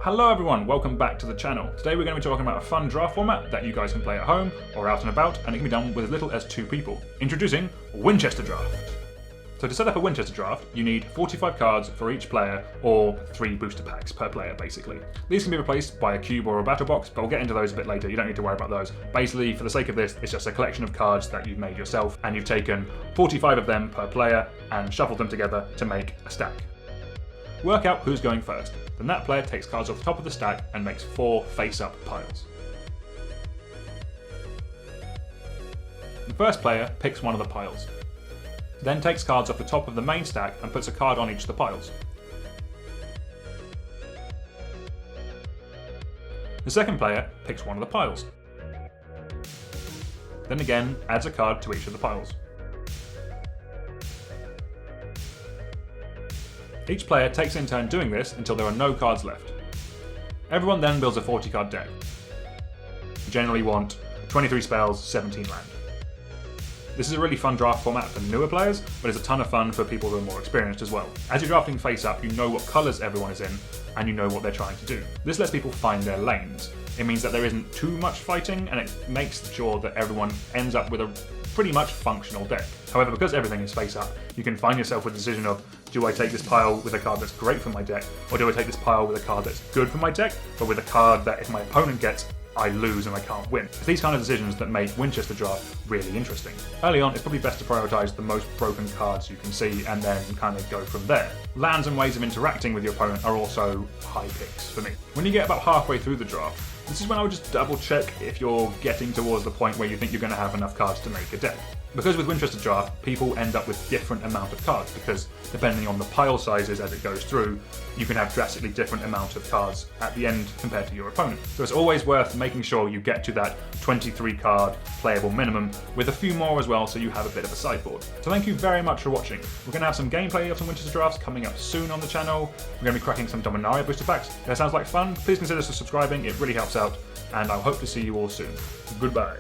Hello everyone, welcome back to the channel. Today we're going to be talking about a fun draft format that you guys can play at home or out and about, and it can be done with as little as 2 people. Introducing Winchester Draft. So to set up a Winchester Draft, you need 45 cards for each player, or 3 booster packs per player basically. These can be replaced by a cube or a battle box, but we'll get into those a bit later, you don't need to worry about those. Basically, for the sake of this, it's just a collection of cards that you've made yourself, and you've taken 45 of them per player and shuffled them together to make a stack. Work out who's going first. Then that player takes cards off the top of the stack and makes 4 face-up piles. The first player picks one of the piles, then takes cards off the top of the main stack and puts a card on each of the piles. The second player picks one of the piles, then again adds a card to each of the piles. Each player takes in turn doing this until there are no cards left. Everyone then builds a 40 card deck. You generally want 23 spells, 17 land. This is a really fun draft format for newer players, but it's a ton of fun for people who are more experienced as well. As you're drafting face up, you know what colours everyone is in, and you know what they're trying to do. This lets people find their lanes. It means that there isn't too much fighting, and it makes sure that everyone ends up with a pretty much functional deck. However, because everything is face up, you can find yourself with the decision of, do I take this pile with a card that's great for my deck, or do I take this pile with a card that's good for my deck, but with a card that if my opponent gets, I lose and I can't win. It's these kind of decisions that make Winchester Draft really interesting. Early on, it's probably best to prioritise the most broken cards you can see and then kind of go from there. Lands and ways of interacting with your opponent are also high picks for me. When you get about halfway through the draft, this is when I would just double check if you're getting towards the point where you think you're going to have enough cards to make a deck. Because with Winchester Draft, people end up with different amount of cards because depending on the pile sizes as it goes through, you can have drastically different amount of cards at the end compared to your opponent. So it's always worth making sure you get to that 23 card playable minimum with a few more as well so you have a bit of a sideboard. So thank you very much for watching. We're going to have some gameplay of some Winchester Drafts coming up soon on the channel. We're going to be cracking some Dominaria booster packs. If that sounds like fun, please consider subscribing, it really helps out, and I hope to see you all soon. Goodbye.